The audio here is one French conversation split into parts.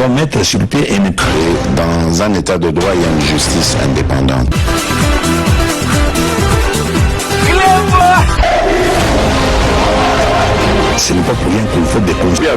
doit mettre sur pied et dans un état de droit, il y a une justice indépendante. Ce n'est pas pour rien qu'il faut des conseils.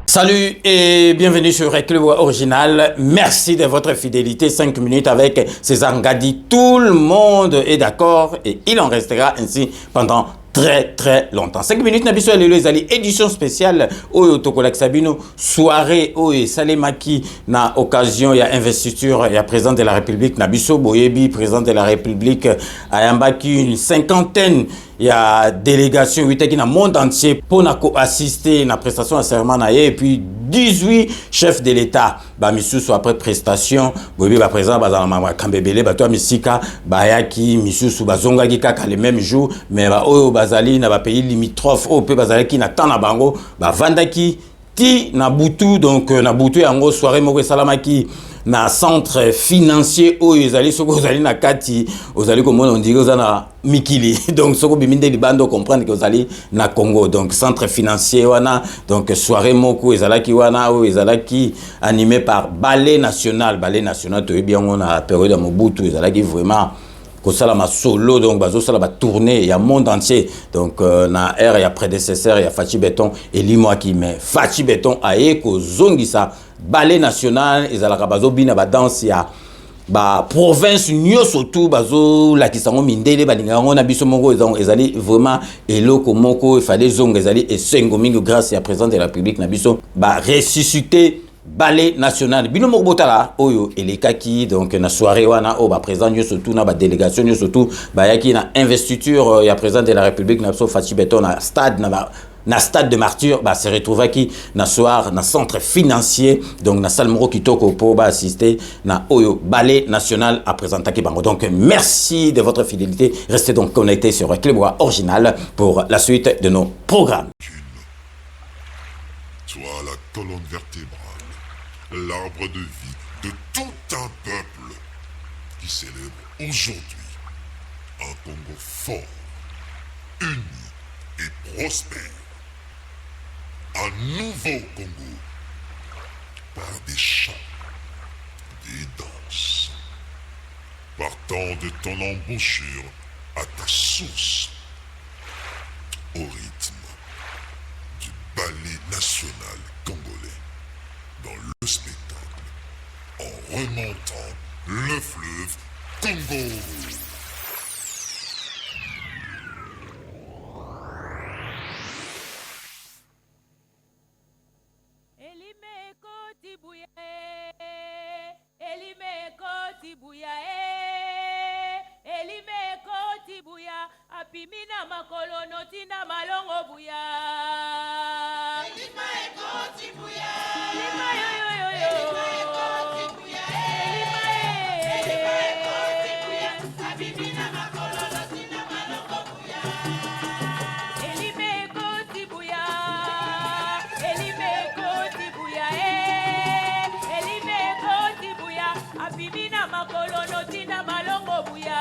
Salut et bienvenue sur Reclevoix Original. Merci de votre fidélité. 5 minutes avec César Ngadi. Tout le monde est d'accord et il en restera ainsi pendant très longtemps. 5 minutes, Nabiso Alelo Ezali, édition spéciale Oyo Tokolak Sabino, soirée Oyo Salemaki, na occasion, il y a investiture, il y a président de la République, Nabiso Boyebi, président de la République, Ayambaki, une cinquantaine, il y a délégation, 8 qui dans le monde entier pour assister à la prestation à serment et puis 18 chefs de l'État. Bah, Missou soit après prestation, Boyebi va présent, bah, dans la Kambebele, bah, toi, Missika, Bayaki, Missou, Bazonga, Gikaka, les mêmes jours, mais bah, Oyo, Bazali, na ba pays limitrophe, au peu Bazali, qui n'attend na bango, bah, Vandaki, ti, na Boutou, donc, na Boutou, yango, soirée, Moke Salamaki, na centre financier où ils allaient soko zali na kati aux allez comme on dit aux na Mikili donc soko biminde libando comprendre que aux allez na Congo donc centre financier wana donc soirée moko ezalaki wana ou ezalaki animé par ballet national to bien on a période de Mobutu ezalaki vraiment kosala ma solo donc bazo sala ba tourner il y a monde entier donc na air il y a prédécesseur il y a Fachi Béton et Limo qui mais Fachi Béton aye ko zongisa ballet national ezalaka bazo bina ba danse ya ba province nyoso tout bazo la kisango mindele balinga ngona biso moko ezali vraiment eloko moko il fallait zonga ezali et sengo mingi grâce à président de la République na biso ba ressusciter ballet national bino moko botala oyo elekaki donc na soirée wana o ba président nyoso tout na ba délégation nyoso tout ba yaki na investiture ya président de la République na biso Fachi Béton na stade na stade de Martyr, bah, se retrouve qui na soir, na centre financier, donc na salle moro kitoko pour assister na Oyo Ballet National à présenter Kibango. Donc merci de votre fidélité. Restez donc connectés sur Reclevoix Original pour la suite de nos programmes. Toi, la colonne vertébrale, l'arbre de vie de tout un peuple qui célèbre aujourd'hui un Congo fort, uni et prospère. Un nouveau Congo, par des chants, des danses, partant de ton embouchure à ta source, au rythme du ballet national congolais, dans le spectacle, en remontant le fleuve Congo. Apimina makolo notina malongo buya. Elima ekoti buya. Elima yo yo yo yo. Elima ekoti buya. Elima ekoti buya. Apimina makolo notina malongo buya. Elima ekoti buya. Elima ekoti buya. Elima ekoti buya. Apimina makolo notina malongo buya.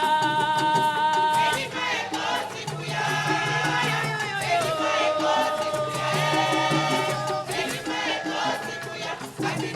I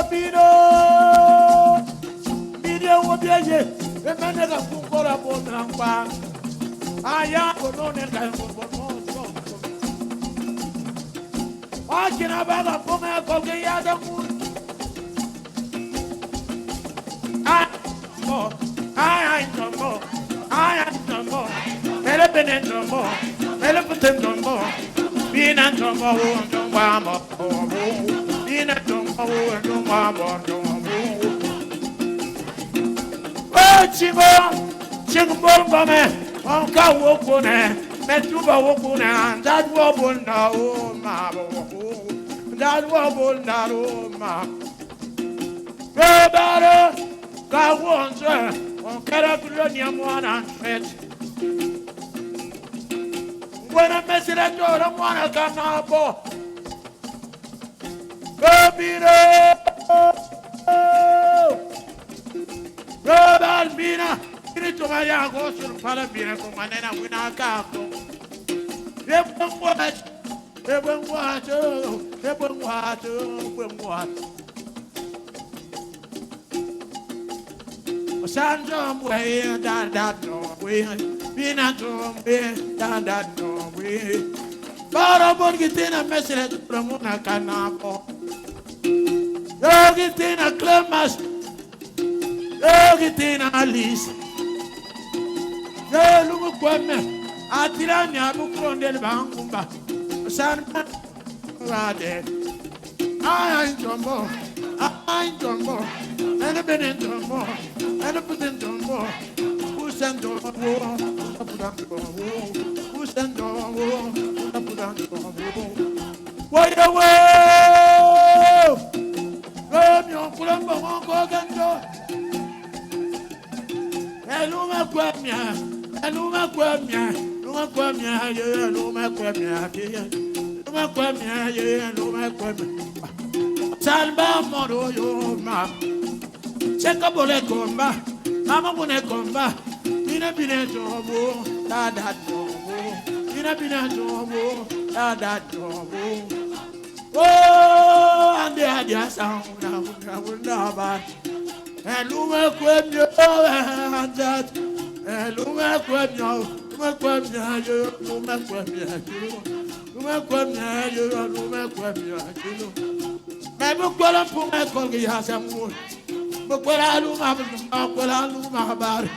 Bino, Bino, what are you? The man that has put for a boat and bar. I am for no name. I can have a phone and call the other moon. I no more. I am no more. Elephant no more. Elephant no more. Being at no more. No more. Being at no more. No more. Oh, Chico Bombe. On ka wokune. Metuba wokune. That wobble now. That wobble now. Better. God wants her. On Carabulonia, one and fetch. When I mess it at door, I want to come now, boy. Go be there. Rob Albina. You need to my young horse to Palabina from my nana when I come. Everyone watch. Everyone watch. Everyone watch. Everyone watch. Sandra way, that no way, Pinato way, that no way. But I'm getting a message from Mona Canapo. You're getting a Clemas, you're getting a Alice. You're looking for me. I tell you, I'm going to Bangumba. Sandra, I ain't Jumbo, I ain't Jumbo, and a bit in Jumbo. And I put in the war. Who sent on war? I put on the war. Who sent on war? I put on the war. Wait away! Romeo, Colombo, Gogando. Eluma Quamia, Eluma Quamia, Luma Quamia, Luma Quamia, Luma Quamia, Luma Quamia. Salva Moro, your map. Check up on a comba, Mama Bone comba, in a bineto, da dobo, in a bineto, da dobo. Oh, and the idea sound, I would know about. And Luma Quemio, and that, and Luma Quemio, Luma Quemio, Luma Quemio, Luma Quemio, Luma Quemio. Maybe Kuala Puma Colgi has a moon. But what I do, my about it.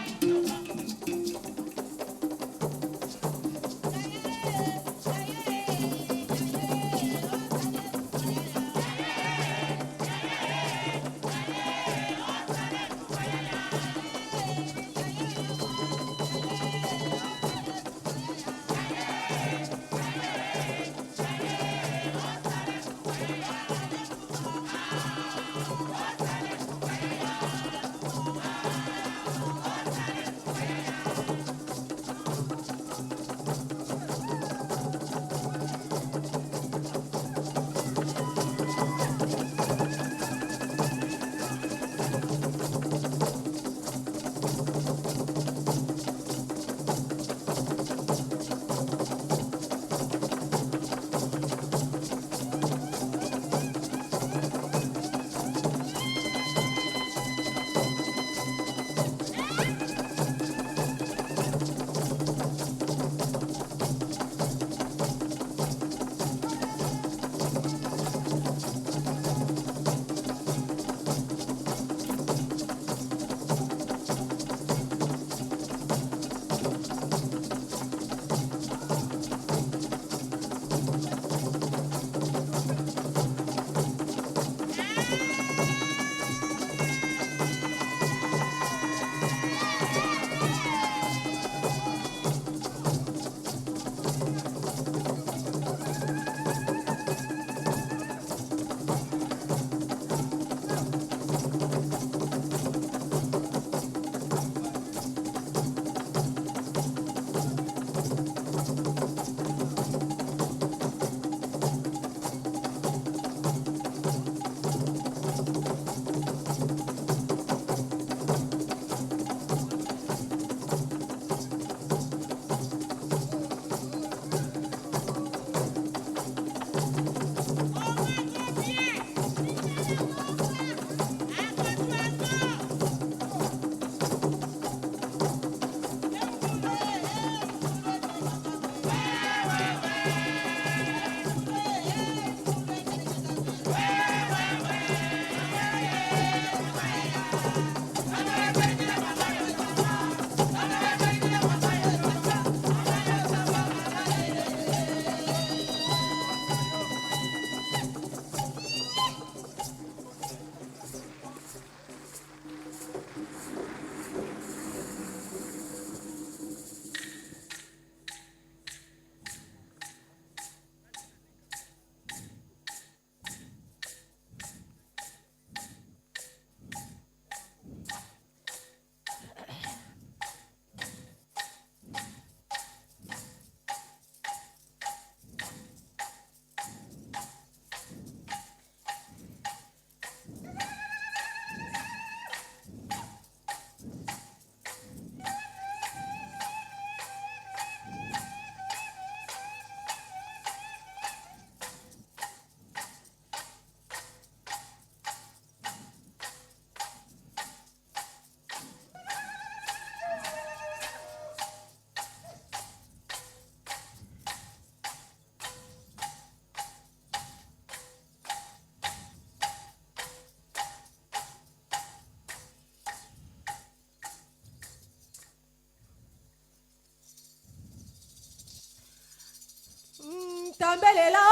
Ngambelela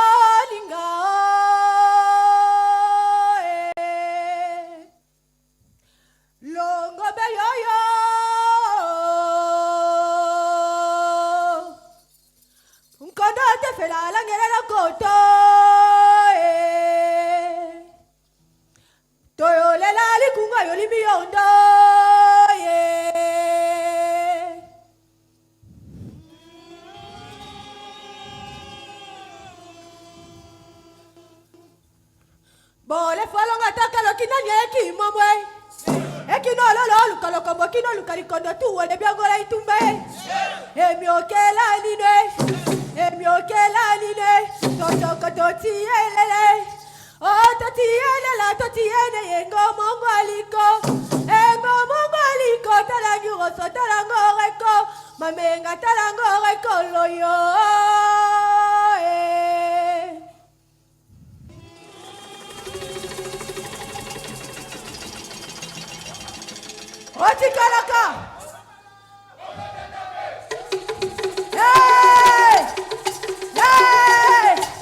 linga longo be yo yo Nkondo te fela la ngela koto Toyo le la li kunga yo li biyondo Bole folonga takalo kinanya eki momwe Eki no lo lukalo kombo kino lukali kondo tu wole biangola itumbe Emi okela nine Toto kototi elele Oh toti elela toti ene yengo mongo aliko talangi roso talango reko Mamenga talango reko loyo Otikalaka! Hey! Hey!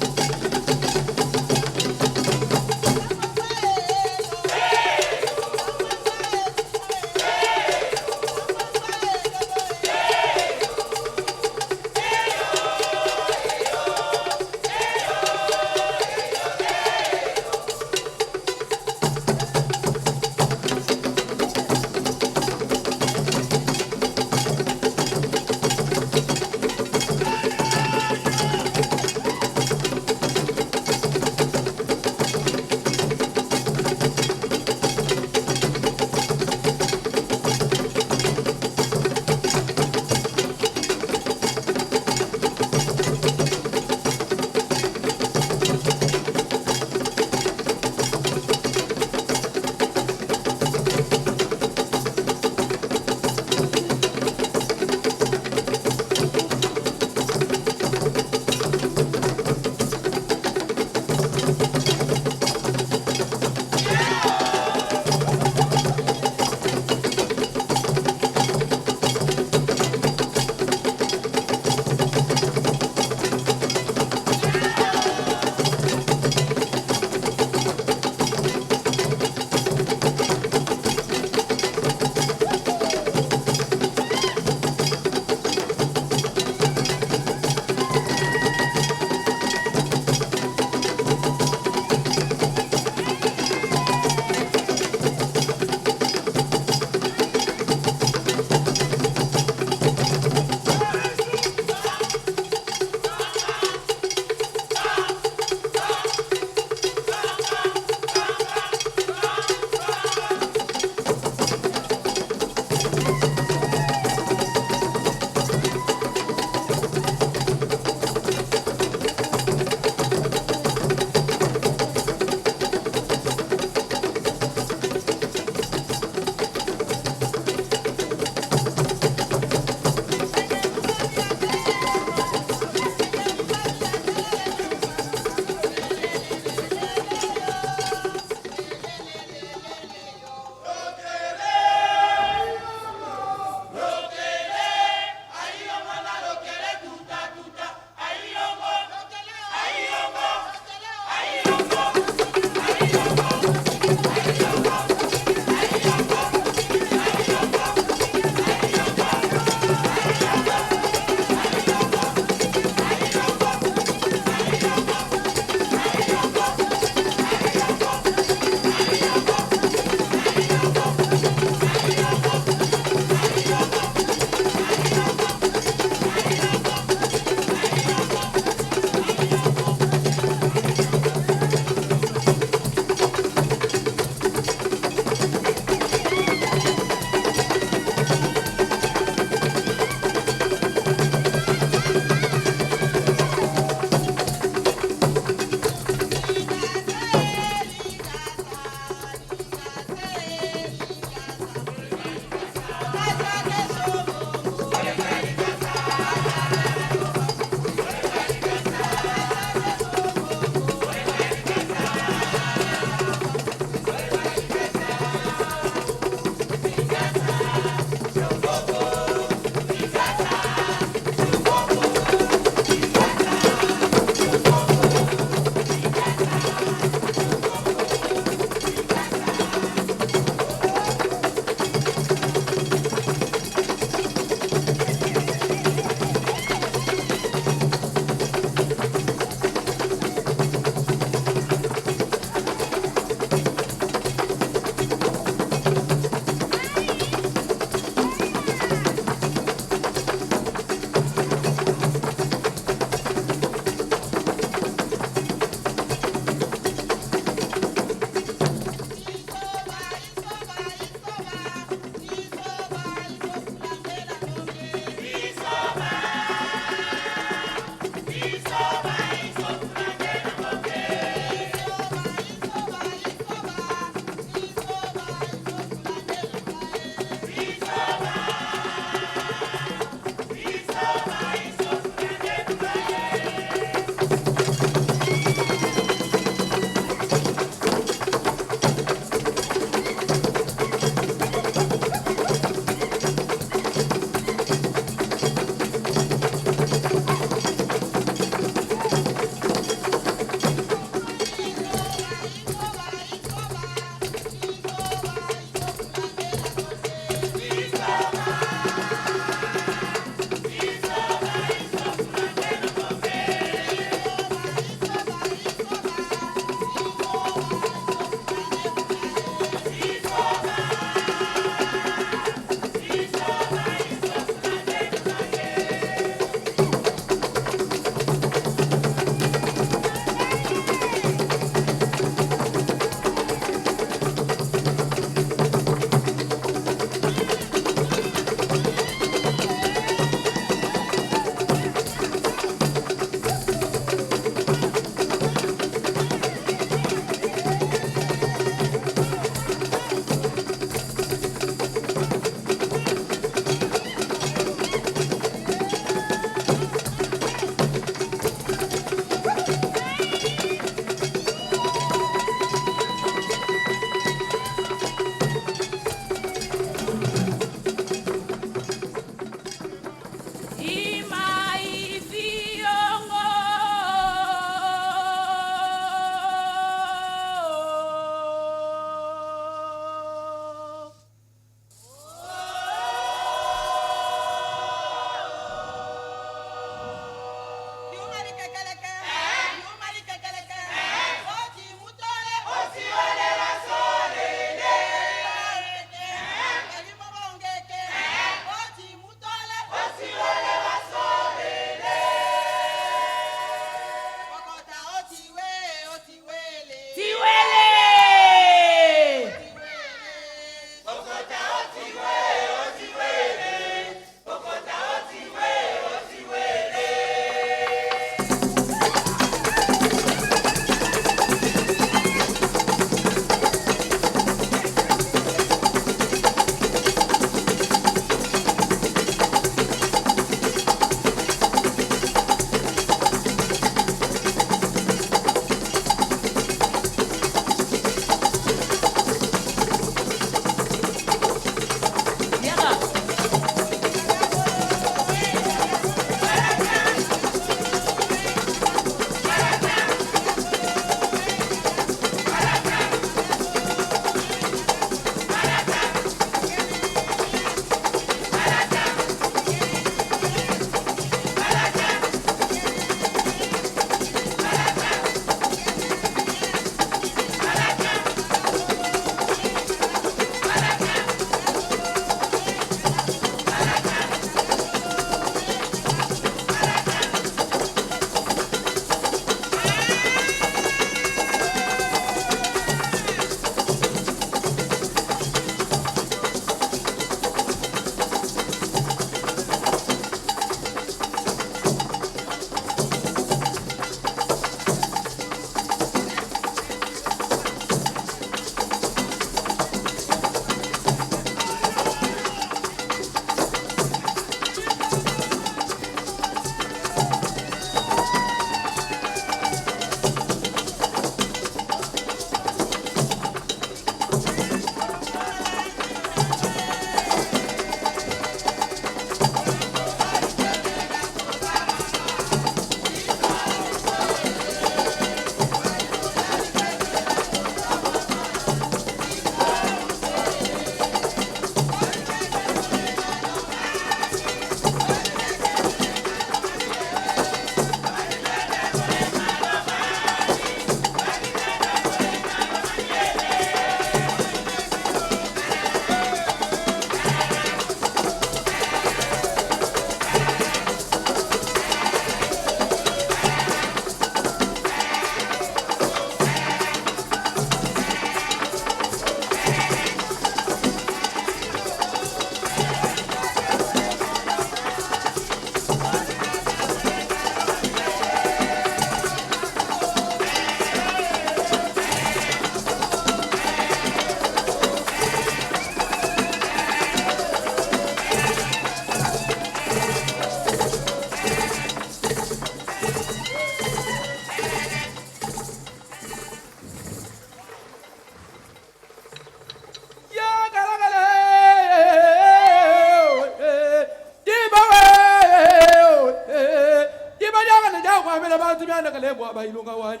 ya kwa mela bantu byana kalembo abayilunga wani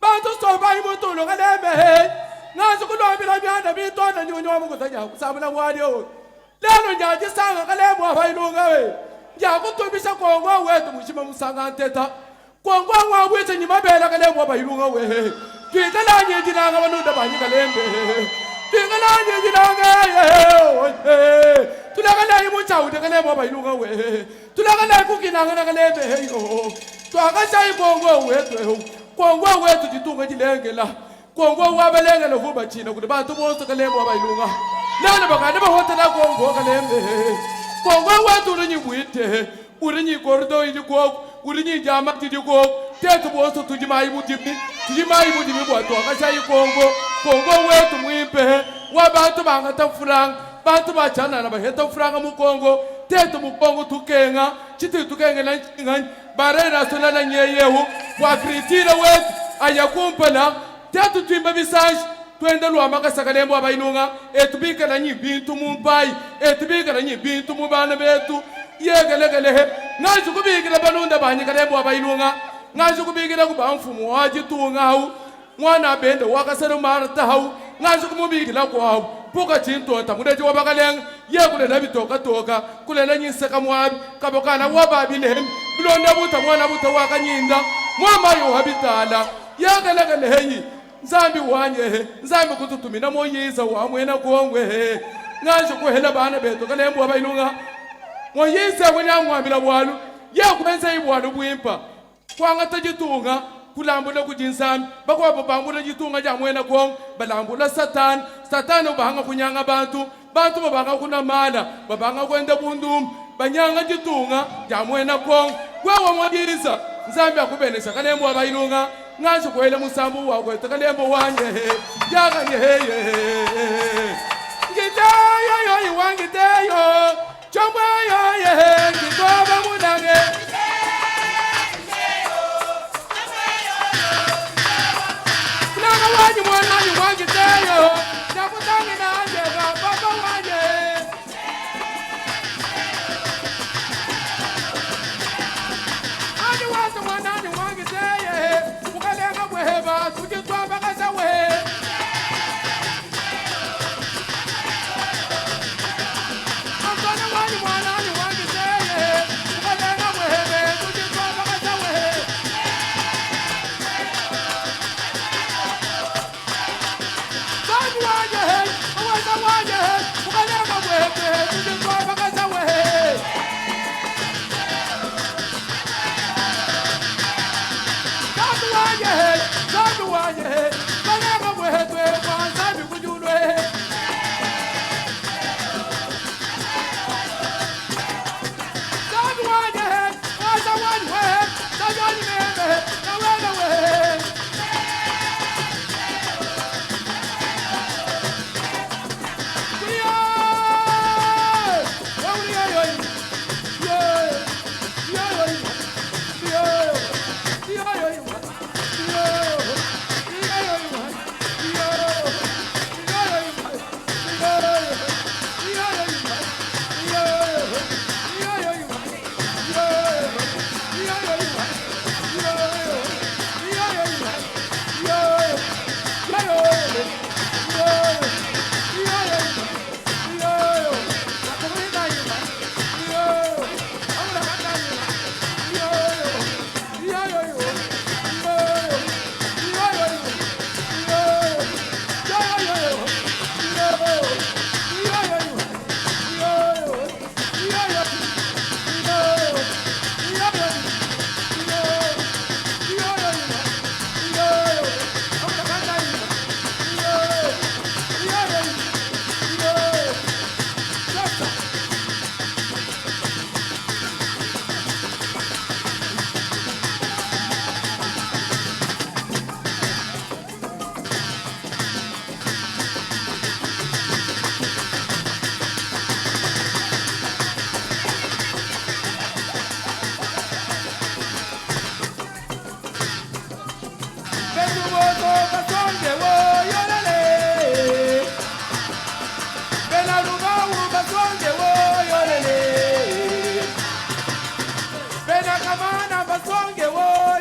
bantu so bayimutu lo kalembe ngazi kulombela byana bitona nyonyo mukutanya kusabula wani o lelo nyaje sanga kalembo abayilunga we njakutubisha kongo wetu mushima musanga nteta kongo wa wete nyimabela kalembo abayilunga we kikalanye jinanga banunda banyi kalembe kikalanye jinanga tulakala imucha udekale baba ilunga we tulakala kukinanga nakalebe heyo twakasha ibongo wetu jitunga jilengela kongo wabelengela vuba china kuti bantu bonse kalembo baba ilunga nana bakane bahotela kongo kalembe kongo wetu urinyibuite urinyi kordo idiko urinyi jama tidiko tetu bonse tujimai budimi bwa twakasha kongo wetu mwimpe wabantu bangata furanga bantu bachana na baheta franga mukongo teto mukongo tukenga chiti tukenga na ngani barera solana nyeyehu wa kritira wet ayakumpana teto twimba bisaj twende lwa makasa kalembo abayinunga etubika na nyibintu mumbai etubika na nyibintu mubana betu yegelegele ngazi kubikira banunda banye kalembo abayinunga ngazi kubikira kubamfumu wajitunga mwana bende wakasero marta hau ngazi kumubikira kwao puka chinto tamureje wabakaleng ye kulela bitoka kulela nyiseka mwabi kabokana wababile bilonda buta mwana buta wakanyinda mwama yo habitala yagalagale heyi nzambi wanye nzambi kututumina moyiza wa mwena kongwe nganje kuhela bana beto kalembo abayinunga moyiza wenya mwabila bwalu ye kubenza ibwalu bwimpa kwanga tajitunga kulambula kujinsami bakwa bambula jitunga ja mwena kong balambula satani ubanga kunyanga bantu babanga kunamana babanga kwenda bundum banyanga jitunga ja mwena kong kwewa mwadiza nzambi akubenesa kalembo abayinunga ngazi kwela musambu wakwe kalembo wanje jaganye heye ngitayo yo iwangiteyo chomwe yo ye ngitoba munange wanyi mwana wangi teyo nakutangi na njega baba wanye ani watu mwana wangi teye ukalenga bweheba tujitwa bakasa we antona wanyi mwana wangi teye ukalenga bwehebe tujitwa bakasa we Bena kamana basonge wo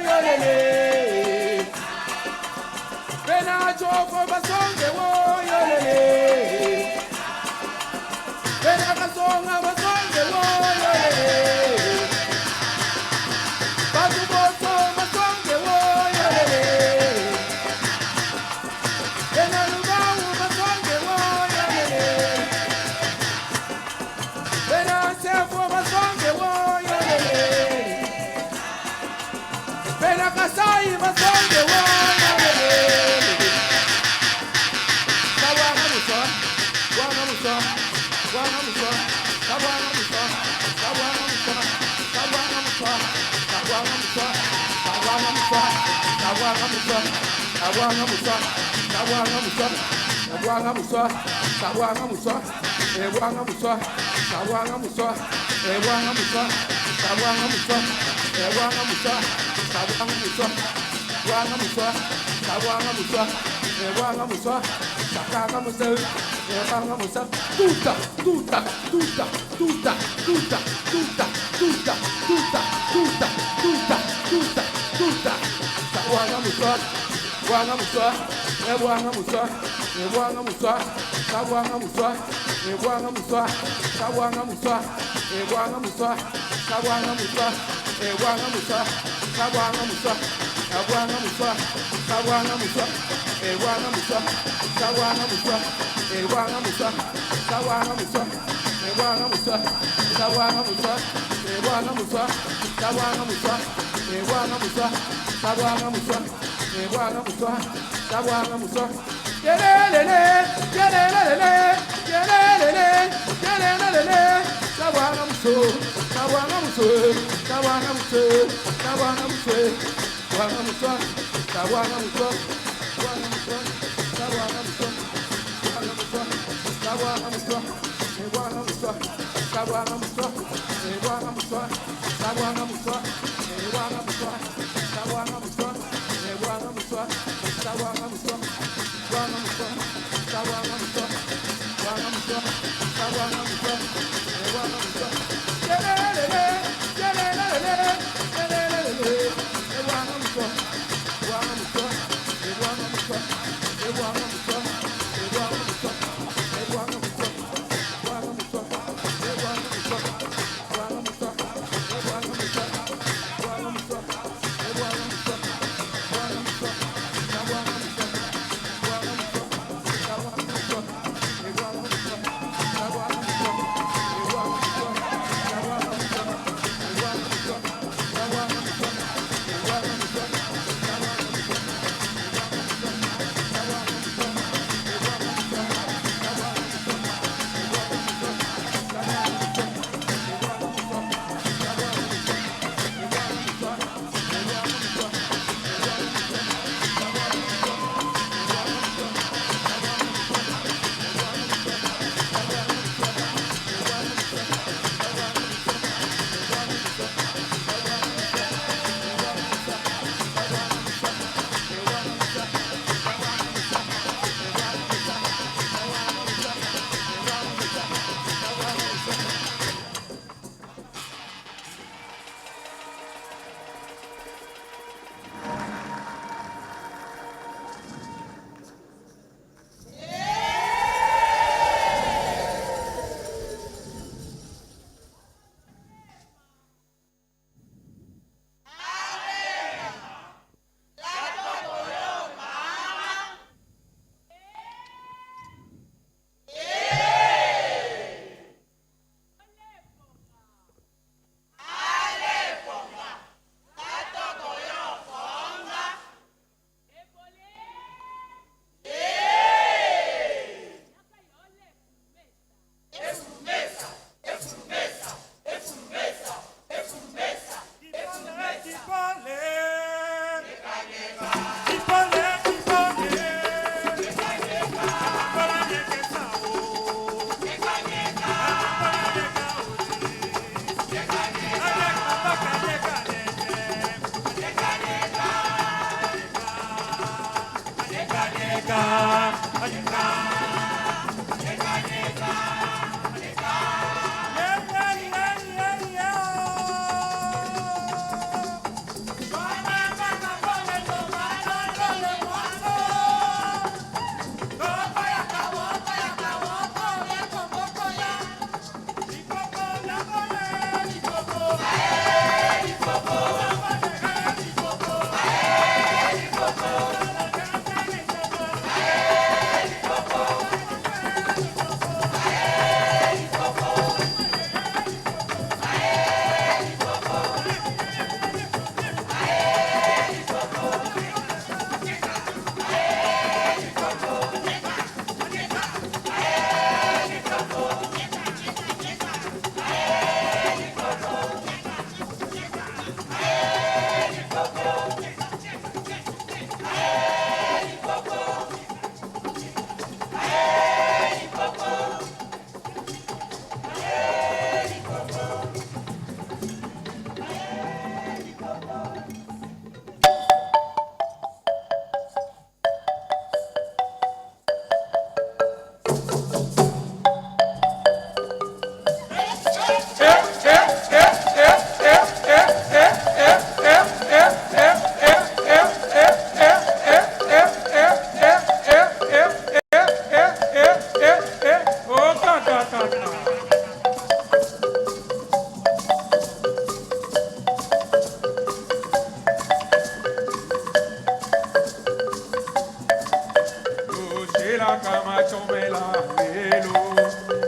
Atomela Melo,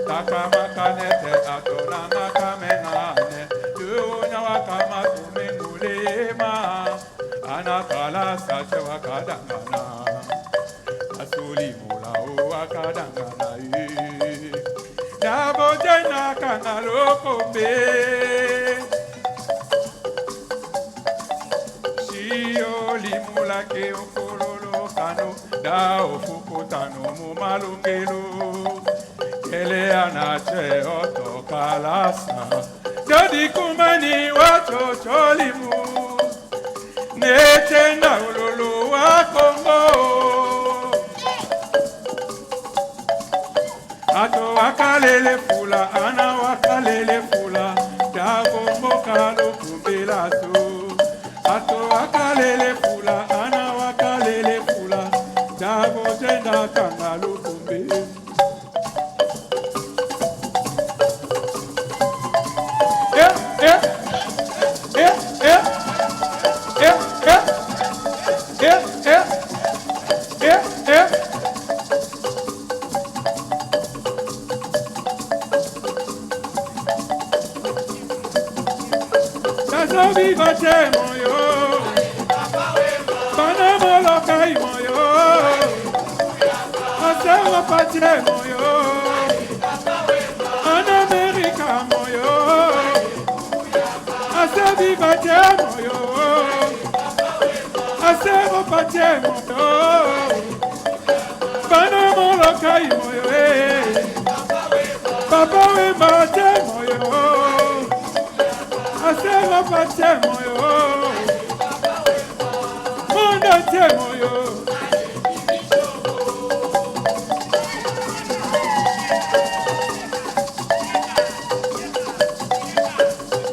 Takamakanete, Atonanga Kamenane, Dunyawakama Tumengulema, Anakala Sachawakadangana, Asuli Mula Wakadangana, Nabojana Kanalokombe, Shio Limula Keokololo Kano, Dao Fukutano Mumalungelo, Eleana Che Otto Kalasa, Dodi Kumani Wacho Cholimu, Netena Ululu Wakongo, Ato Wakalele Fula, Ana Wakalele Fula, Davo Mokalo Kumbela So, Ato Wakalele Fula, Ana Wakalele Fula, Davo Jenda Kangalo Kumbe. Viva moyo, Panama kai moyo, Asawa pache moyo, An America moyo, Asa viva moyo, Asawa pache moyo, Panama kai moyo, Papa we pache moyo. Asema pache moyo, Munda che moyo.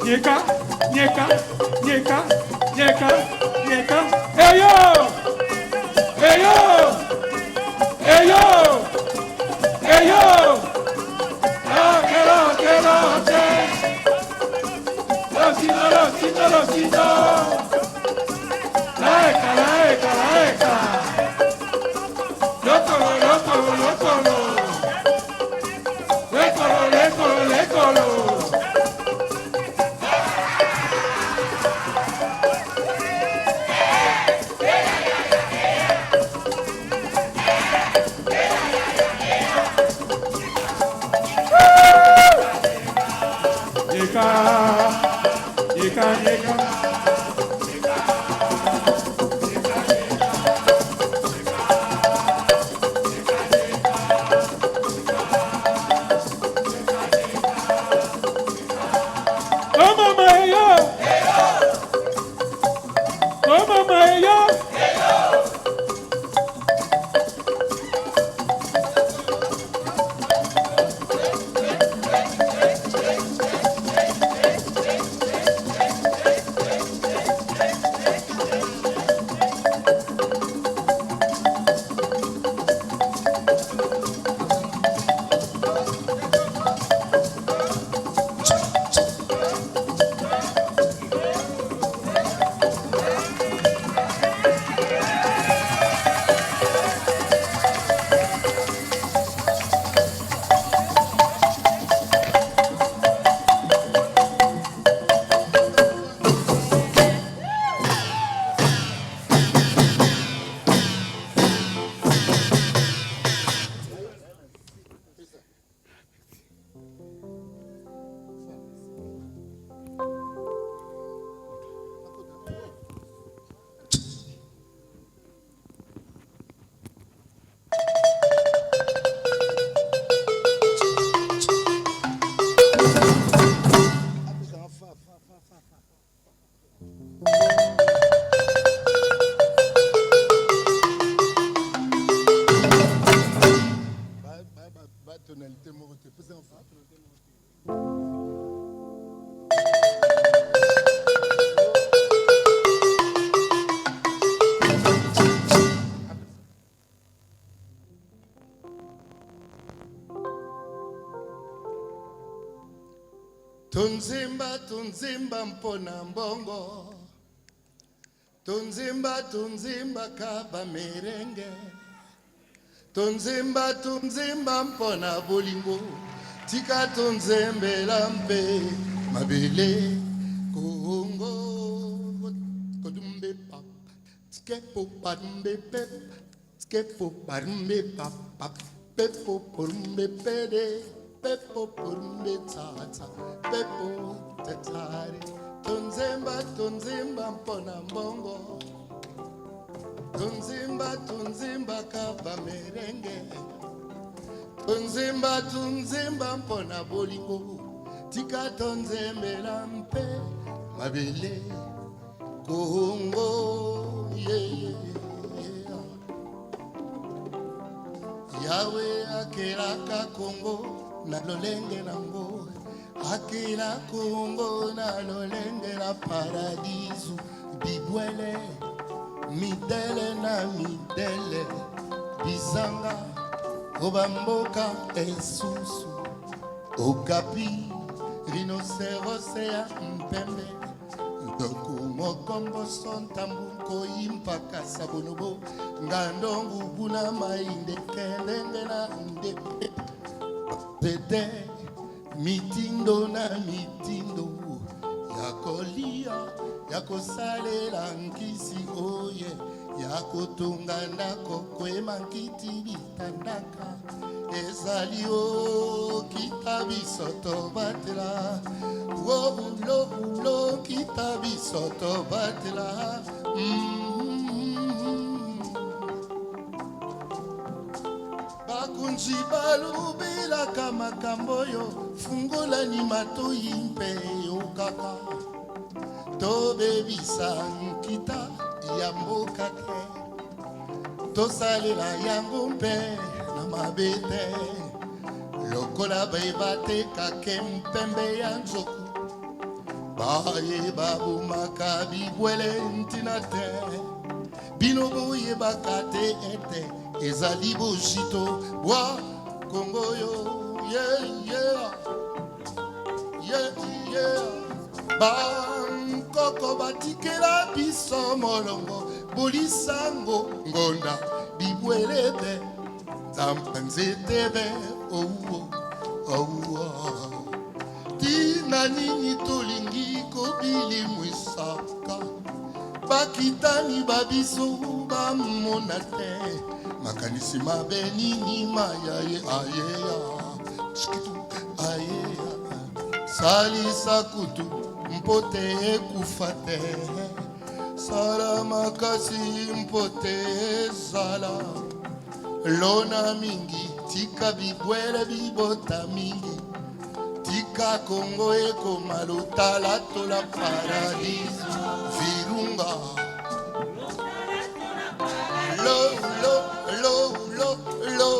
Nyeka, nyeka, nyeka, nyeka, nyeka. Hey yo, hey yo, hey yo, hey yo. Ah, que lo, Rosito, la eca, lócolo, lécolo. Llega. Oh mama yo. tonalité moko te pesa enfant. Tunzimba mpona mbongo, tunzimba kaba merenge, Tonzemba tonzemba mpona bolingo tika tonzembela mpe mabele kongo kodumbe pap skepo parumbe pep skepo parumbe pap pepo porumbe pede pepo porumbe tata pepo tetare tonzemba mpona mbongo Tunzimba kaba merenge Tunzimba mpona bolingo Tika tonzembela mpe mabele Kongo yeah. Yawe akelaka Kongo na lolenge nango Akela Kongo na lolenge la paradisu Bibwele midele na midele bizanga obamboka esusu okapi rinocerose ya mpembe ndoku mokombo sontambuko impaka sabonobo ngandongu buna mainde kendenge na nde pete mitindo na mitindo yakolia yakosalela nkisi oye yakotunga ndako kwema nkiti bitandaka ezali o kita bisoto batela ulo kita bisoto batela bakunzi balubelaka makambo yo fungolani matoi mpe yokaka tobebisa nkita ya mboka te tosalela yango mpe na mabe te lokola bayebateka ke mpembe ya nzoku bayeba bomaka bibwele ntina te bino boyebaka te ete ezali bojito bwa kongo yo Koko batikela biso molongo bolisango ngonda bibwelebe zampanzetebe tina nini tolingi kobilimwisaka bakitani babiso bamona te makanisi mabe nini mayaye ayeya ayeya salisa kutu mpote ekufa te sala makasi mpote ezala lona mingi tika bibwele bibota mingi tika kongo ekoma lotalatola paradiso virunga lo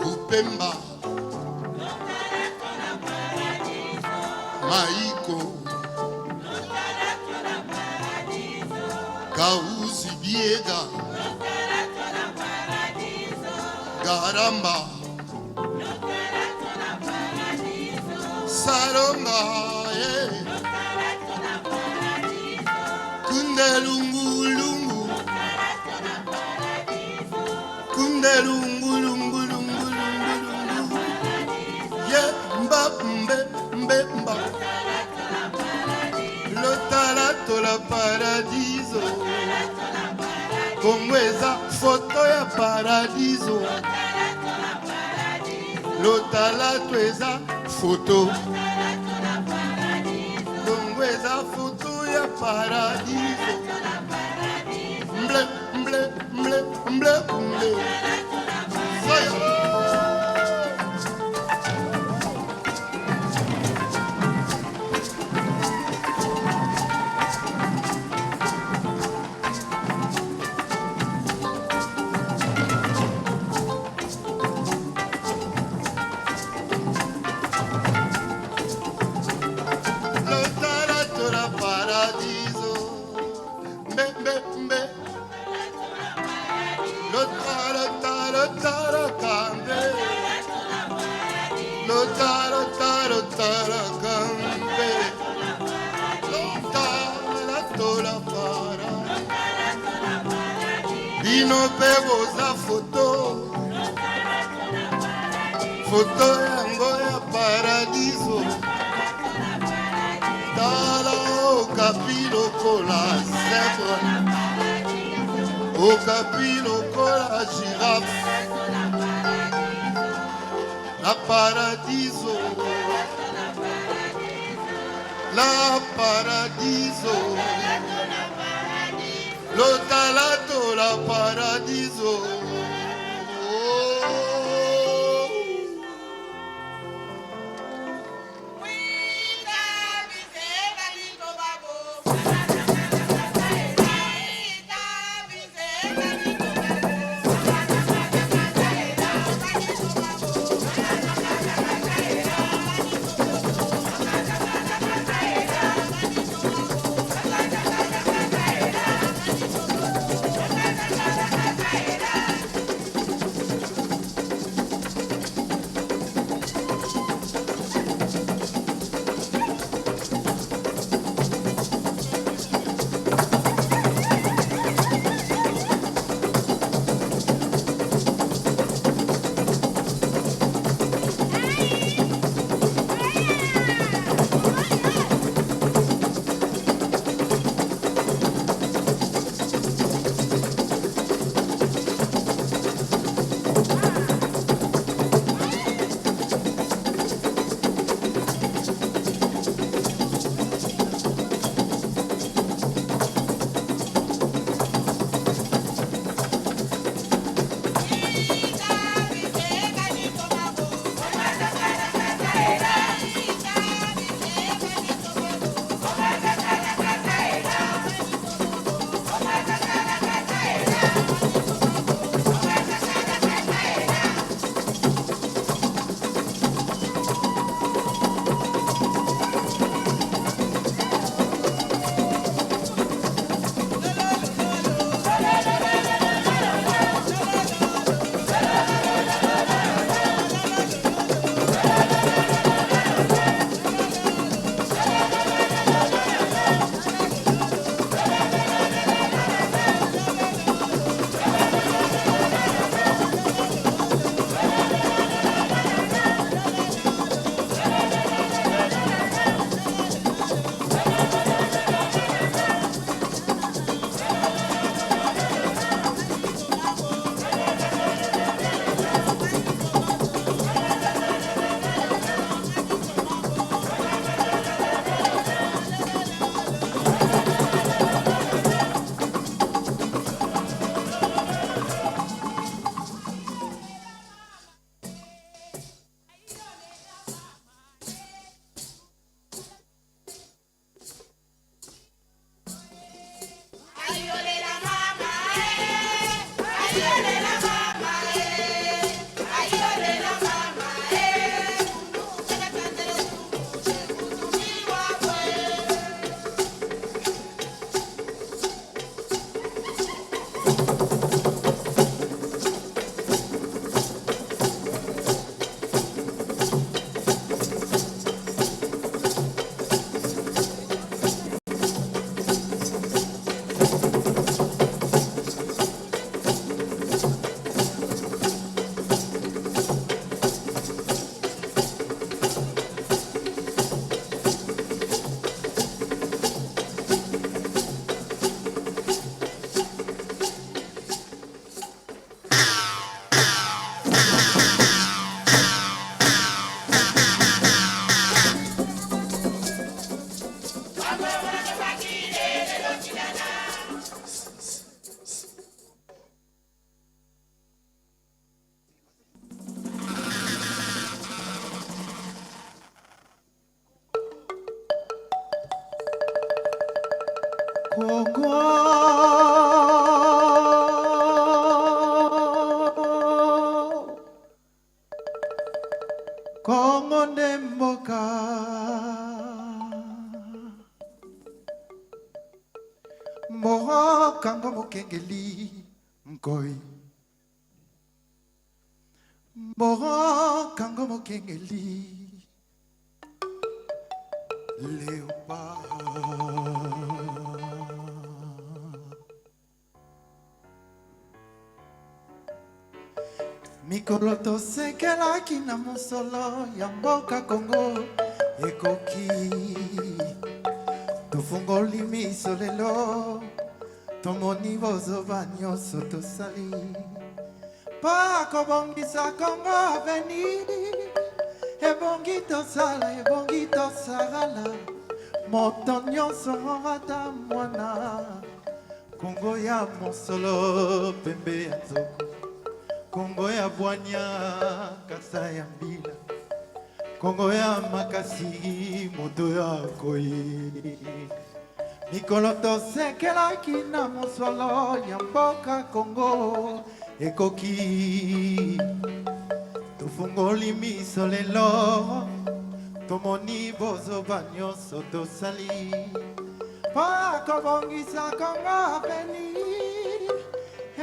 upemba Maiko Kausi Biega Garamba Salonga Kundelungu lungu Kundelungu lungu lungu lungu Ye mbemba Lotalato la paradiso Kongo eza foto ya paradiso Lotalato eza foto Kongo eza foto ya paradiso Mble Soya bino mpe boza foto foto yango ya paradiso tala okapi lokola zèbre okapi lokola girafe la paradiso la paradiso lotalato la paradiso Kongo Nemboka Moro Kango Mokengeli Mkoi Moro Kango Mokengeli Léopard mikolo tosekelaki na mosolo ya mboka Kongo ekoki tofungoli miso lelo tomoni bozoba nyonso tosali mpo akobongisa Kongo aveni ebongi tosala moto nyonso ata mwana Kongo ya mosolo pembe ya nzoko Kongo ya bwanya kasa ya mbila Kongo ya makasi moto ya koi mikolo tosekelaki na mosolo ya mboka Kongo ekoki tofungoli miso lelo tomoni bozoba nyonso tosali mpo akobongisa Kongo aveni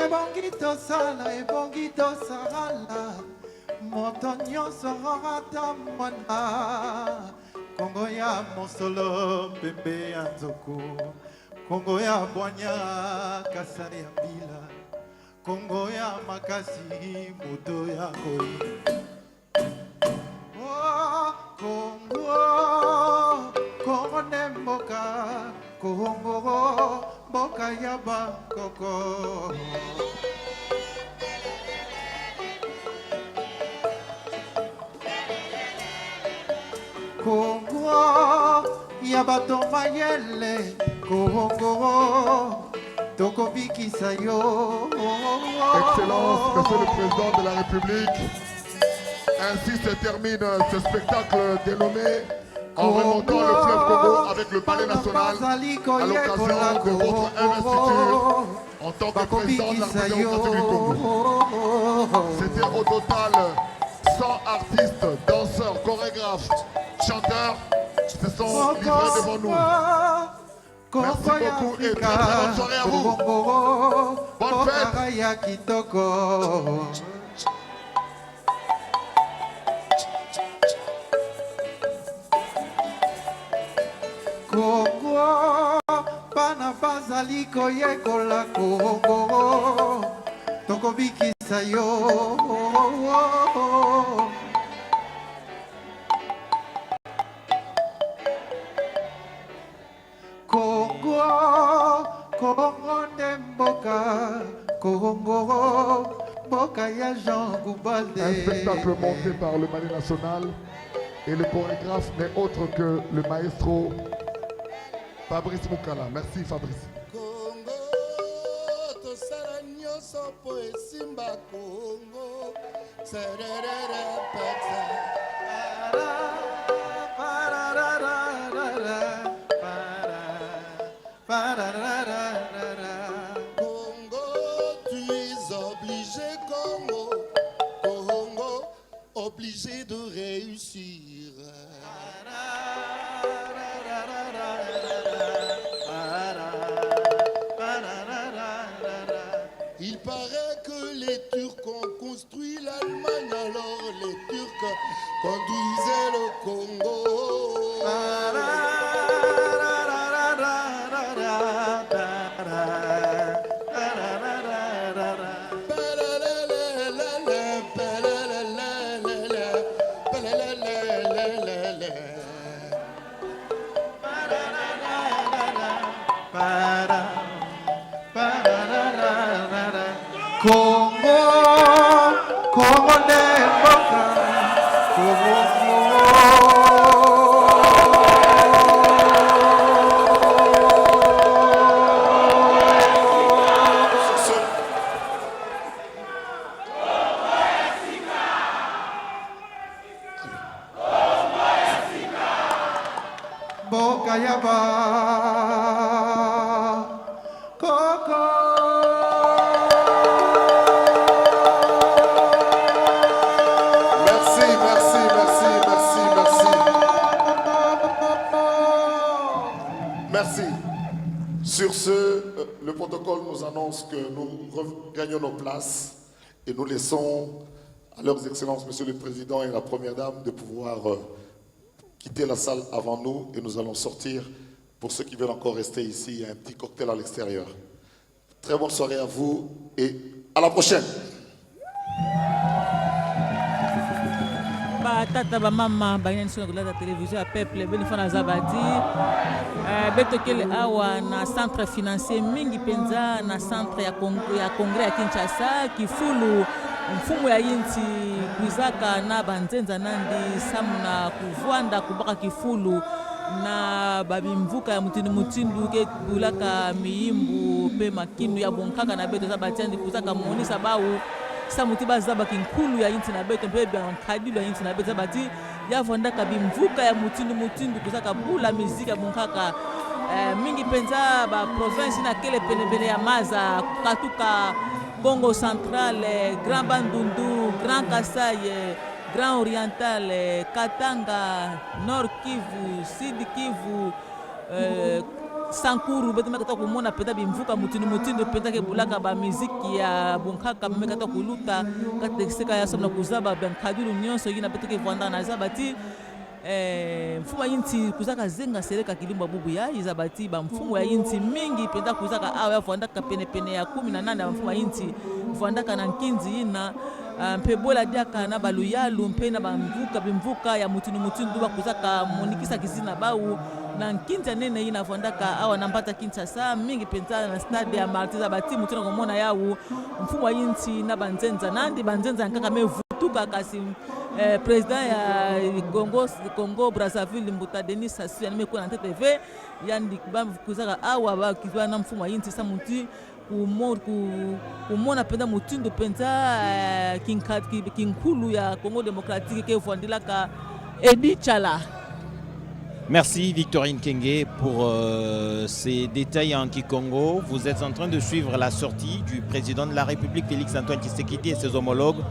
ebongi tosala moto nyonso ata mwana Kongo ya mosolo pembe ya nzoko Kongo ya bwanya kasa ya mbila Kongo ya makasi moto ya koi oh, Kongo ne mboka Kongo mboka ya bakoko Kongo ya bato mayele Kongo tokobikisa yo Excellence, Monsieur le Président de la République, ainsi se termine ce spectacle dénommé en remontant le fleuve Congo avec le Palais National à l'occasion de votre investiture en tant que président de la République démocratique du Congo. C'était au total 100 artistes, danseurs, chorégraphes, chanteurs se sont livrés devant nous. Merci beaucoup et très bonne soirée à vous. Bonne fête. Kongo bana bazali koyekola Kongo tokobikisa yo Kongo nde mboka Kongo mboka ya Jean Goubalde. Un spectacle monté par le Ballet National et le chorégraphe n'est autre que le maestro Fabrice Moukala. Merci Fabrice. Kongo tosala nyonso po esimba Kongo sererere pata Congo, tu es obligé, Congo, obligé de réussir. Il paraît que les Turcs ont construit l'Allemagne, alors les Turcs conduisaient le Congo. Kongo nde mboka mboka ya bakoko. Merci. Sur ce, le protocole nous annonce que nous regagnons nos places et nous laissons à leurs excellences, Monsieur le Président et la Première Dame, de pouvoir quitter la salle avant nous et nous allons sortir. Pour ceux qui veulent encore rester ici, il y a un petit cocktail à l'extérieur. Très bonne soirée à vous et à la prochaine. batata bamama bangina niso na télévision ya peuple benifana zabadi betokele awa na centre financier mingi penza na centre ya congrès ya Kinshasa kifulu mfumu ya inti kuizaka na banzenza nandi samuna kuvwanda kubaka kifulu na babimvuka ya mutindu ke bulaka miyimbu pe makinu ya bonkaka na beto zabati andi kuzaka monisa bawu samuti bazaba kinkulu ya inti na beto mpe bya nkadilu ya inti na beto zabati yavonda kabimvuka ya mutindu kuzaka bula miziki ya bonkaka mingi penza ba province na kele penebele ya maza katuka Congo Central, Grand Bandundu, Grand Kasaï, Grand Oriental, Katanga, Nord Kivu, Sud Kivu, Sankuru, betumeka kumona peta bimvuka mutindu peta ke bulaka ba muziki ya bonkaka meka kuluta katekeka ya somna kuzaba bankadilu nyonso yina peta ke vanda na zabati mfumu ya inti kuzaka zenga sereka kilimba bubu ya izabati ba mfumu ya inti mingi penda kuzaka awa vandaka pene ya 18 ya mfumu ya inti vandaka na nkinzi ina mpebola diaka na baluyalu mpe na bimvuka ya mutindu ba kuzaka monikisa kizina bau na nkinzi nene ina vandaka awa na mbata Kinshasa mingi penta na stade ya Martiza bati mutuna komona yawu mfumu ya inti na banzenza nandi banzenza nkaka mevutuka kasi président ya Congo Brazzaville Mbuta Denis Sassou yanime kwa na TV yandi kuzaka awa ba kizwa na mfumu inti samuti kumona penda mutindo penza kinkulu ya Congo démocratique ke vondilaka Edi Chala. Merci Victorine Kenge pour ces détails en Kikongo. Vous êtes en train de suivre la sortie du président de la République Félix-Antoine Tshisekedi et ses homologues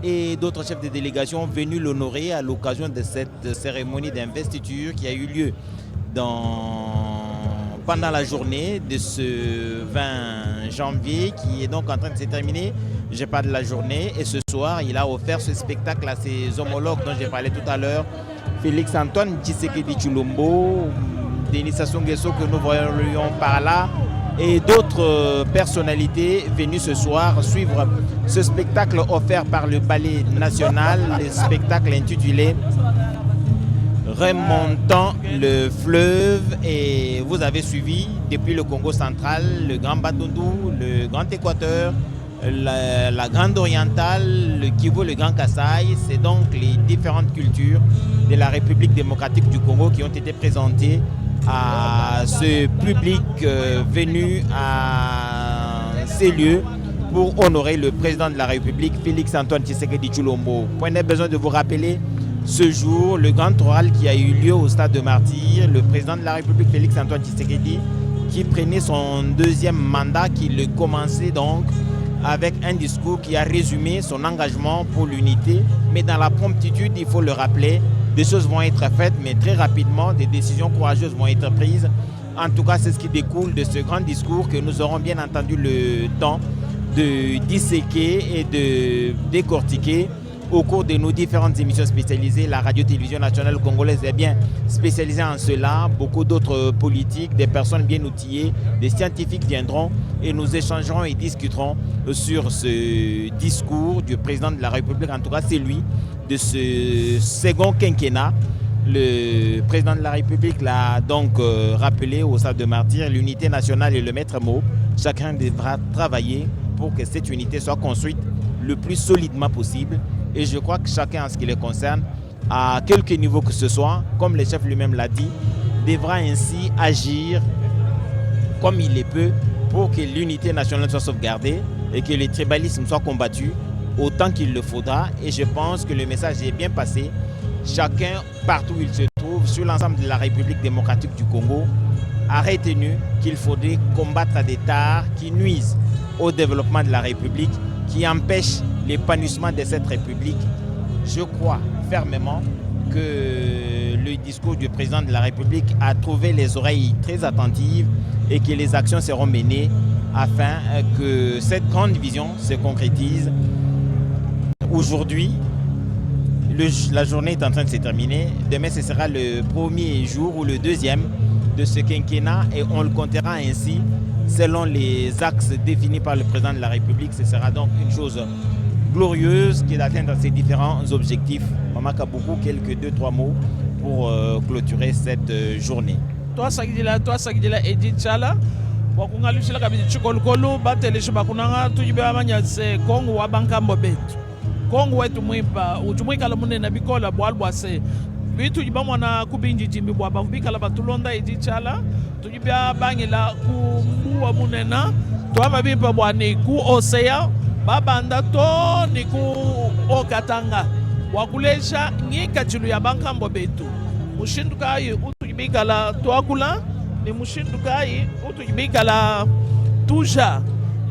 et d'autres chefs de délégation venus l'honorer à l'occasion de cette cérémonie d'investiture qui a eu lieu pendant la journée de ce 20 janvier qui est donc en train de se terminer. Je parle de la journée et ce soir il a offert ce spectacle à ses homologues dont j'ai parlé tout à l'heure, Félix-Antoine Tshisekedi Tshilombo, Denis Sassou Nguesso que nous voyons par là, et d'autres personnalités venues ce soir suivre ce spectacle offert par le Ballet National, le spectacle intitulé Remontant le fleuve. Et vous avez suivi depuis le Congo central, le Grand Bandundu, le Grand Équateur, la Grande Orientale, le Kivu, le Grand Kasaï. C'est donc les différentes cultures de la République démocratique du Congo qui ont été présentées à ce public venu à ces lieux pour honorer le président de la République, Félix-Antoine Tshisekedi Tshilombo. Point n'est besoin de vous rappeler ce jour, le grand oral qui a eu lieu au stade de Martyrs, le président de la République, Félix-Antoine Tshisekedi, qui prenait son deuxième mandat, qui le commençait donc avec un discours qui a résumé son engagement pour l'unité. Mais dans la promptitude, il faut le rappeler, des choses vont être faites, mais très rapidement, des décisions courageuses vont être prises. En tout cas, c'est ce qui découle de ce grand discours que nous aurons bien entendu le temps de disséquer et de décortiquer au cours de nos différentes émissions spécialisées. La radio-télévision nationale congolaise est bien spécialisée en cela. Beaucoup d'autres politiques, des personnes bien outillées, des scientifiques viendront et nous échangerons et discuterons sur ce discours du président de la République. En tout cas, c'est lui de ce second quinquennat. Le président de la République l'a donc rappelé au stade de Martyrs, l'unité nationale est le maître mot. Chacun devra travailler pour que cette unité soit construite le plus solidement possible. Et je crois que chacun, en ce qui les concerne, à quelque niveau que ce soit, comme le chef lui-même l'a dit, devra ainsi agir comme il le peut pour que l'unité nationale soit sauvegardée et que le tribalisme soit combattu autant qu'il le faudra. Et je pense que le message est bien passé. Chacun, partout où il se trouve, sur l'ensemble de la République démocratique du Congo, a retenu qu'il faudrait combattre des tares qui nuisent au développement de la République, qui empêchent l'épanouissement de cette République. Je crois fermement que le discours du président de la République a trouvé les oreilles très attentives et que les actions seront menées afin que cette grande vision se concrétise. Aujourd'hui, la journée est en train de se terminer. Demain, ce sera le premier jour ou le deuxième de ce quinquennat et on le comptera ainsi selon les axes définis par le président de la République. Ce sera donc une chose glorieuse qui est d'atteindre ces différents objectifs. Maman Kaboukou, quelques 2-3 mots pour clôturer cette journée. Toi Sagidila Edith Chala, wakungalushila kabidi chikolukolu bateleshi bakunanga tujibe amanya se Kongo wa bankambo betu. Kongo wetu mwipa utumwika la munene bikola bwalbwa se bitu jiba mwana kubinji jimbi bwa bavubika la batulonda Edith Chala tujibe bangila kumbuwa munena tuama bipa bwani ku osea babanda to ni ku okatanga wakulesha ngika chilu ya bankambo betu mushindukayi utujibikala twakula ni mushindukayi utujibikala tuja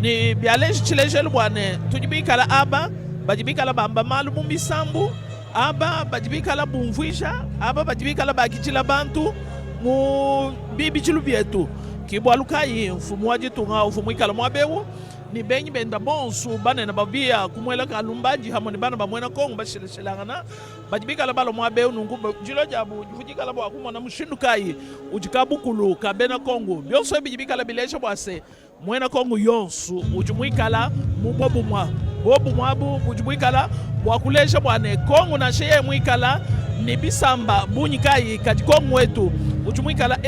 ni byaleshi chilejelu bwane tujibikala aba bajibikala bamba malu mumbisambu aba bajibikala bumvuisha aba bajibikala bakichila bantu mu bibi chilu byetu kibwalukayi mfumu wajitunga mfumu ikala mwabewu ni benyi benda bonsu bana na babia kumwela kalumbaji hamoni bana bamwena Kongo bashileshilangana bajibika la balo mwabe nungu jilo jabu jifujika la bwa kumona mushindukai ujikabukulu kabena Kongo byonso bijibika la bilesha bwase mwena Kongo yonsu ujumwikala mubobu mwa bobu mwabu ujumwikala bwakulesha bwane Kongo na sheye mwikala ni bisamba bunyikai kati Kongo wetu ujumwikala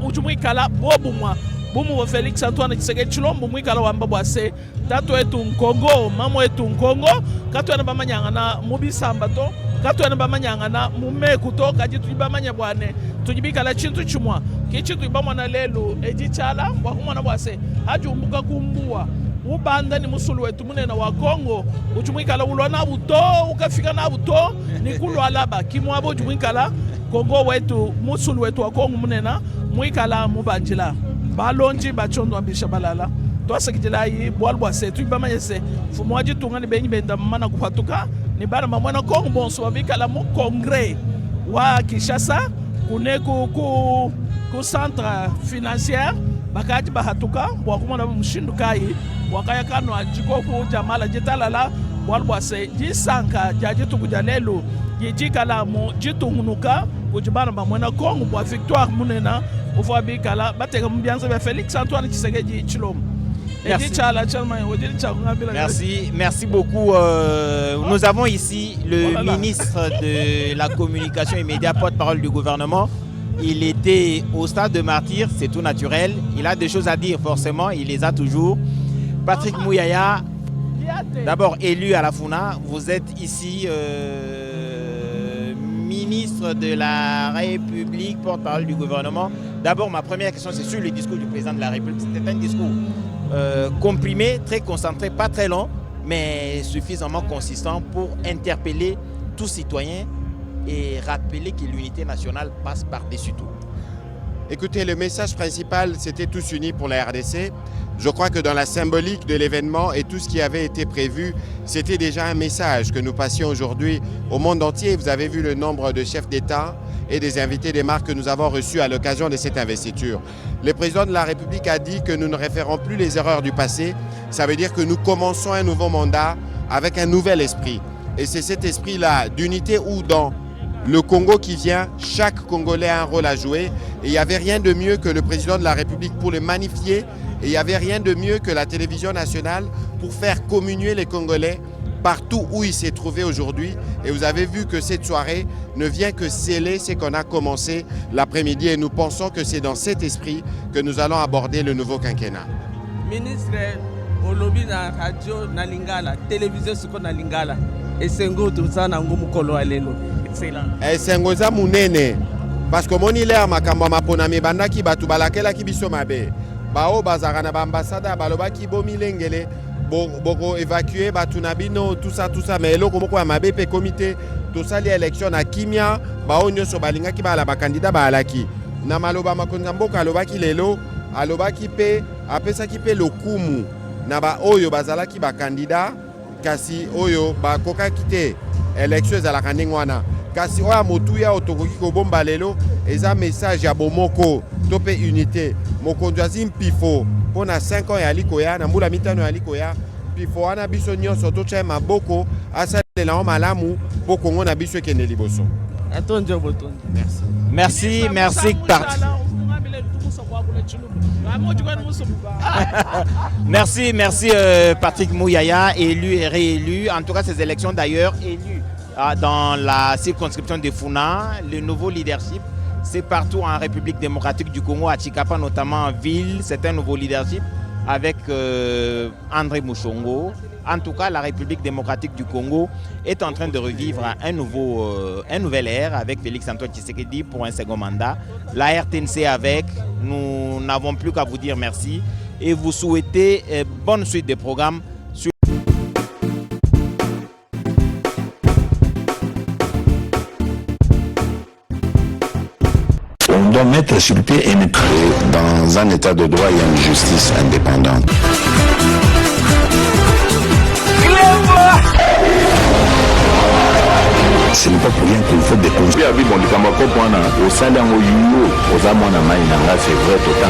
ujumwikala bobu mwa bumu wa Felix Antoine Tshisekedi Tshilombo mwikala wamba bwase tatu etu Nkongo mamo etu Nkongo katu ena bamanyanga na mubisamba to katu ena bamanyanga na mumeku to kaji tujibamanya bwane tujibikala chintu chumwa kichi tujibamwana lelo Edith Chala wakumwana bwase haji umbuka kumbuwa ubanda ni musulu wetu munena wa Kongo ujumwikala ulona buto ukafika na buto ni kulu alaba kimwabo ujumwikala Kongo wetu musulu wetu wa Kongo munena mwikala mubanjila balonji bachondo ambisha balala twasakitila yi bwalbwa se tubamanye se fumwaji tunga ni benyi benda mana kupatuka ni bana mamwana Kongo bonso babikala mu congrès wa Kinshasa kuneku ku centre financier bakati bahatuka bwakumona mshindukai wakaya kano ajiko ku jamala jitalala bwalbwa se jisanka jajitu kujalelo jijikala mu jitungunuka kujibana mamwana Kongo bwa victoire munena Félix Antoine Tshisekedi Tshilombo. Merci beaucoup. Nous avons ici le ministre de la Communication et Médias, porte-parole du gouvernement. Il était au stade de martyr, c'est tout naturel. Il a des choses à dire forcément, il les a toujours. Patrick Mouyaya, d'abord élu à la FUNA, vous êtes ici ministre de la République, porte-parole du gouvernement. D'abord, ma première question, c'est sur le discours du président de la République. C'était un discours comprimé, très concentré, pas très long, mais suffisamment consistant pour interpeller tout citoyen et rappeler que l'unité nationale passe par-dessus tout. Écoutez, le message principal, c'était tous unis pour la RDC. Je crois que dans la symbolique de l'événement et tout ce qui avait été prévu, c'était déjà un message que nous passions aujourd'hui au monde entier. Vous avez vu le nombre de chefs d'État et des invités des marques que nous avons reçus à l'occasion de cette investiture. Le président de la République a dit que nous ne référons plus les erreurs du passé. Ça veut dire que nous commençons un nouveau mandat avec un nouvel esprit. Et c'est cet esprit-là d'unité où dans le Congo qui vient, chaque Congolais a un rôle à jouer. Et il n'y avait rien de mieux que le président de la République pour le magnifier. Et il n'y avait rien de mieux que la télévision nationale pour faire communier les Congolais partout où il s'est trouvé aujourd'hui. Et vous avez vu que cette soirée ne vient que sceller ce qu'on a commencé l'après-midi. Et nous pensons que c'est dans cet esprit que nous allons aborder le nouveau quinquennat. Ministre, olobi na radio na lingala, télévision suko na lingala. Et sengo tuza na ngumu kolo alelo. Excellent. Et sengo za munene. Parce que mon ilaire makamba mapona mi bandaki batu balakela ki biso mabe. Bao bazara na ambassade baloba ki bomi lengele boko évacuer batu nabino tout ça mais eloko moko ya mabe pe comité to sali élection na kimia bao nyoso balinga ki bala ba candidat ba alaki na maloba makonza mboka aloba ki lelo aloba ki pe apesa ki pe lokumu na ba oyo bazala ki ba candidat kasi oyo ba koka kite élection za la kaningwana kasi oya motuya otokoki ko bomba lelo eza message ya bomoko to pe unité mokonzi azi mpifo pona 5 ans ya likoya na mbula mitano ya likoya pifo wana biso nyonso tocha maboko asalela malamu po Kongo na biso ekende liboso. Merci Merci, Patrick Mouyaya, élu et réélu. En tout cas, ces élections d'ailleurs, élu dans la circonscription de Funa, le nouveau leadership. C'est partout en République démocratique du Congo, à Chikapa notamment en ville. C'est un nouveau leadership avec André Mouchongo. En tout cas, la République démocratique du Congo est en train de revivre un nouvel ère avec Félix Antoine Tshisekedi pour un second mandat. La RTNC avec, nous n'avons plus qu'à vous dire merci et vous souhaiter bonne suite des programmes. On doit mettre sur pied et créer dans un état de droit et une justice indépendante. Ce n'est pas pour rien qu'il faut déconstruire. Au salaire, au c'est vrai, tout le temps,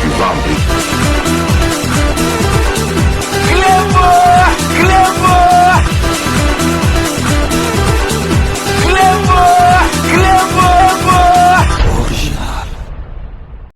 tu vas en